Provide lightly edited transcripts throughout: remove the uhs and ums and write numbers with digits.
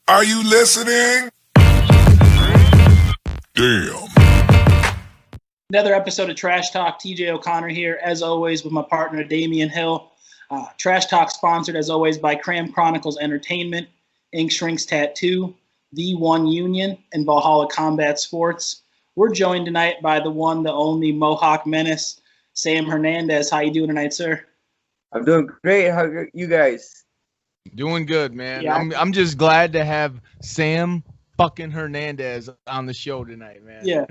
Are you listening? Damn. Another episode of Trash Talk. TJ O'Connor here, as always, with my partner, Damian Hill. Trash Talk sponsored, as always, by Cram Chronicles Entertainment, Ink Shrinks Tattoo, The One Union, and Valhalla Combat Sports. We're joined tonight by the one, the only Mohawk Menace, Sam Hernandez. How you doing tonight, sir? I'm doing great. How are you guys? Doing good, man. Yeah. I'm just glad to have Sam fucking Hernandez on the show tonight, man. Yeah.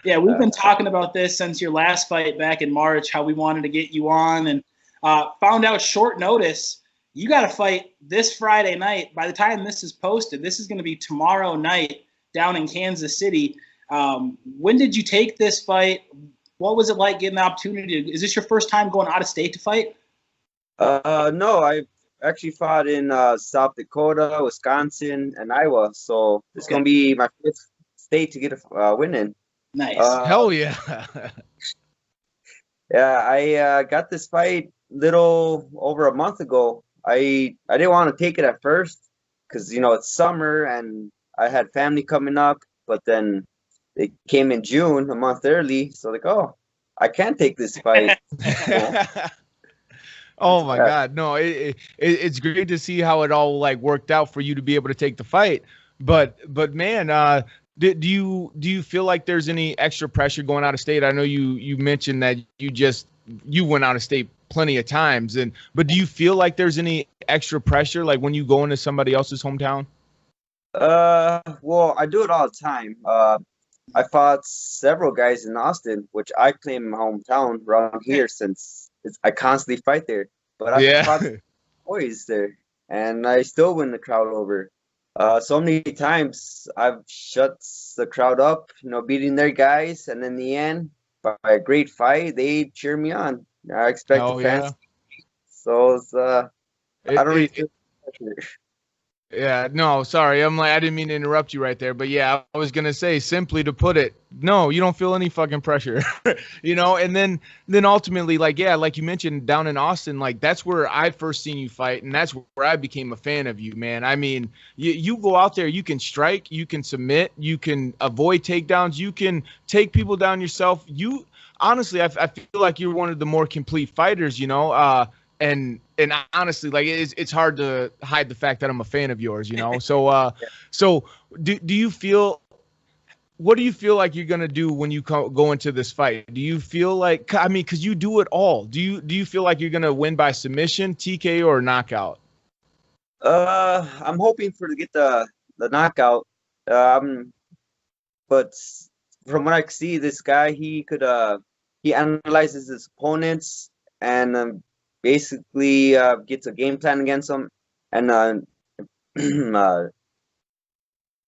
Yeah, we've been talking about this since your last fight back in March, how we wanted to get you on, and found out short notice you got to fight this Friday night. By the time this is posted, this is going to be tomorrow night down in Kansas City. When did you take this fight? What was it like getting the opportunity? Is this your first time going out of state to fight? No, I actually fought in South Dakota, Wisconsin, and Iowa. So it's going to be my fifth state to get a win in. Nice. Hell yeah. Yeah, I got this fight little over a month ago. I didn't want to take it at first because, you know, it's summer and I had family coming up. But then it came in June, a month early. So like, oh, I can't take this fight. Oh my God. No, it's great to see how it all like worked out for you to be able to take the fight. But man, do you feel like there's any extra pressure going out of state? I know you mentioned that you went out of state plenty of times, but do you feel like there's any extra pressure like when you go into somebody else's hometown? Well, I do it all the time. I fought several guys in Austin, which I claim my hometown around here since I constantly fight there. But I fought boys there, and I still win the crowd over. So many times I've shut the crowd up, you know, beating their guys, and in the end, by a great fight, they cheer me on. I expect the fans. Yeah. So it's I don't really feel pressure. Yeah, no, sorry. I didn't mean to interrupt you right there, but yeah, I was going to say, simply to put it, no, you don't feel any fucking pressure, you know? And then ultimately, like, yeah, like you mentioned down in Austin, like that's where I first seen you fight. And that's where I became a fan of you, man. I mean, you go out there, you can strike, you can submit, you can avoid takedowns, you can take people down yourself. Honestly, I feel like you're one of the more complete fighters, you know? And honestly, like it's hard to hide the fact that I'm a fan of yours, you know. So do you feel? What do you feel like you're gonna do when you go into this fight? Do you feel like, I mean, because you do it all. Do you feel like you're gonna win by submission, TKO, or knockout? I'm hoping to get the knockout. But from what I see, this guy he analyzes his opponents and basically gets a game plan against them, and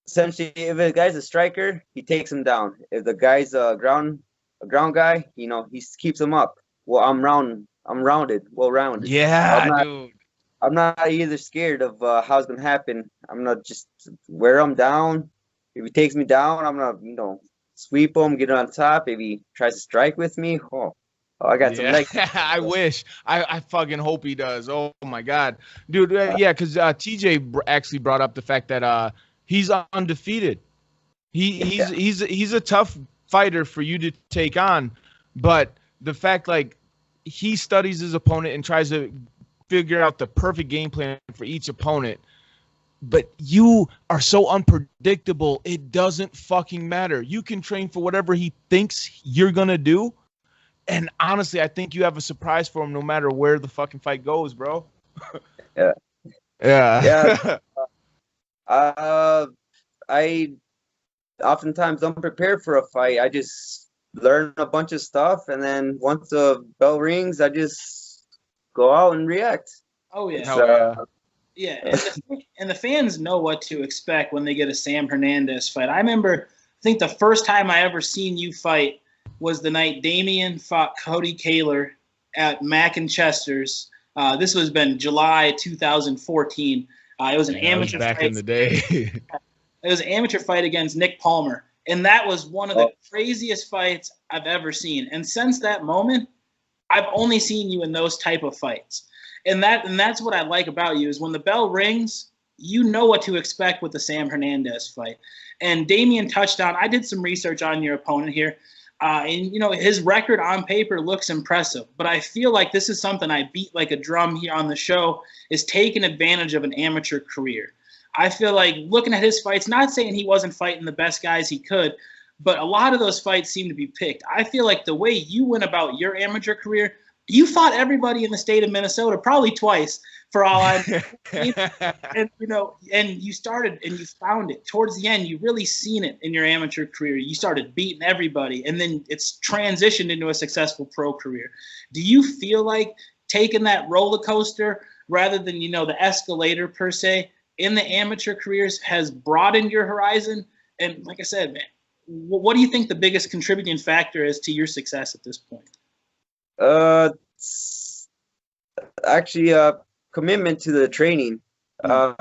essentially, if a guy's a striker, he takes him down. If the guy's a ground guy, you know, he keeps him up. Well, I'm rounded, well-rounded. Yeah, dude. I'm not either scared of how it's gonna happen. I'm not just wear him down. If he takes me down, I'm gonna, you know, sweep him, get him on top. If he tries to strike with me, I got some legs. I wish. I fucking hope he does. Oh my God, dude. Yeah, because TJ actually brought up the fact that he's undefeated. He's a tough fighter for you to take on, but the fact like he studies his opponent and tries to figure out the perfect game plan for each opponent. But you are so unpredictable. It doesn't fucking matter. You can train for whatever he thinks you're gonna do. And honestly, I think you have a surprise for him no matter where the fucking fight goes, bro. Yeah. I oftentimes don't prepare for a fight. I just learn a bunch of stuff, and then once the bell rings, I just go out and react. Oh, yeah. Yeah, and the fans know what to expect when they get a Sam Hernandez fight. I think the first time I ever seen you fight was the night Damian fought Cody Kaler at Mack and Chester's. This was been July 2014. It was an amateur back fight. In the day. It was an amateur fight against Nick Palmer, and that was one of the craziest fights I've ever seen. And since that moment, I've only seen you in those type of fights. And that's what I like about you is when the bell rings, you know what to expect with the Sam Hernandez fight. And Damian touched on, I did some research on your opponent here. And, you know, his record on paper looks impressive. But I feel like this is something I beat like a drum here on the show, is taking advantage of an amateur career. I feel like looking at his fights, not saying he wasn't fighting the best guys he could, but a lot of those fights seem to be picked. I feel like the way you went about your amateur career, you fought everybody in the state of Minnesota probably twice, for all I know. And, you know, and you started and you found it. Towards the end, you really seen it in your amateur career. You started beating everybody, and then it's transitioned into a successful pro career. Do you feel like taking that roller coaster rather than, you know, the escalator per se in the amateur careers has broadened your horizon? And like I said, man, what do you think the biggest contributing factor is to your success at this point? Actually, commitment to the training. I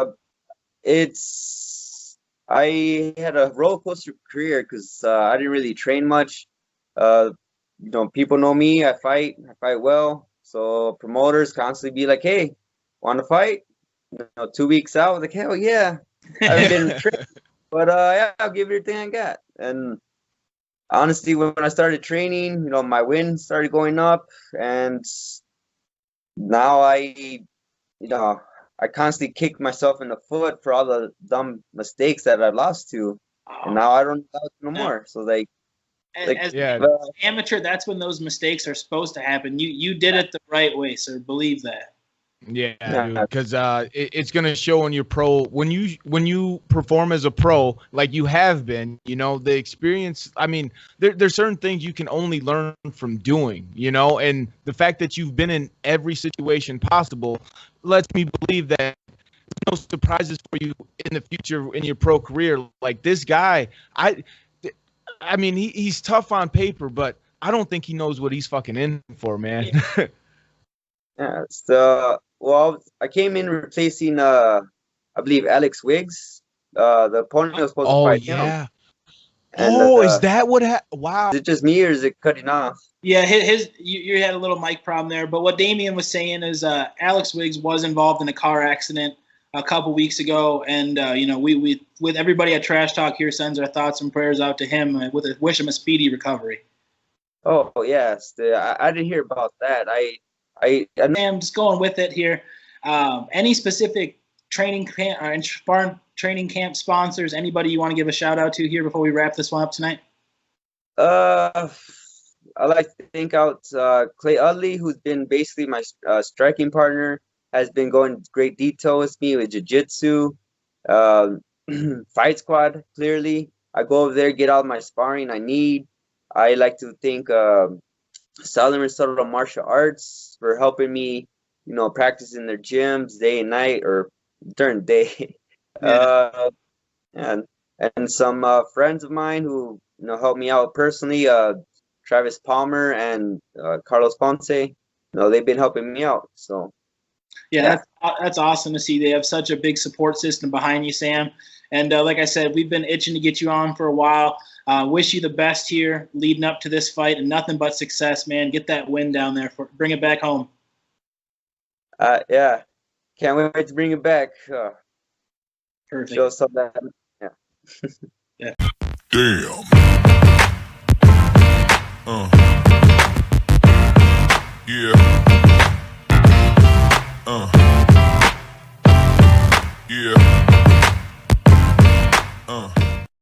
had a roller coaster career because I didn't really train much. You know, people know me. I fight well. So promoters constantly be like, "Hey, want to fight?" You know, 2 weeks out, like, hell yeah, I've been training, but yeah, I'll give it everything I got. And honestly, when I started training, you know, my wins started going up, and now I constantly kick myself in the foot for all the dumb mistakes that I lost to, and now I don't do no more. So as amateur, that's when those mistakes are supposed to happen. You did it the right way, sir. Believe that. Yeah, because it's gonna show in your pro when you perform as a pro, like you have been. You know, the experience. I mean, there's certain things you can only learn from doing. You know, and the fact that you've been in every situation possible lets me believe that there's no surprises for you in the future in your pro career. Like this guy, I mean, he's tough on paper, but I don't think he knows what he's fucking in for, man. Yeah, so well, I came in replacing I believe Alex Wiggs. The opponent was supposed to fight him. And, is that what happened? Wow. Is it just me or is it cutting off? Yeah, you had a little mic problem there. But what Damian was saying is Alex Wiggs was involved in a car accident a couple weeks ago, and you know, we with everybody at Trash Talk here sends our thoughts and prayers out to him wish him a speedy recovery. Oh yes, I didn't hear about that. I'm just going with it here. Any specific training camp and sparring training camp sponsors? Anybody you want to give a shout out to here before we wrap this one up tonight? I like to thank out Clay Utley, who's been basically my striking partner. Has been going great detail with me with jiu-jitsu, Fight Squad. Clearly, I go over there, get all my sparring I need. I like to thank Southern Minnesota Martial Arts for helping me, you know, practice in their gyms day and night or during the day. Yeah. And some friends of mine who, you know, helped me out personally, Travis Palmer and Carlos Ponce. You know, they've been helping me out. So yeah, that's awesome to see. They have such a big support system behind you, Sam. And like I said, we've been itching to get you on for a while. Wish you the best here leading up to this fight, and nothing but success, man. Get that win down there. Bring it back home. Yeah. Can't wait to bring it back. Perfect. Show us something. Yeah. Yeah. Damn. Yeah. Yeah.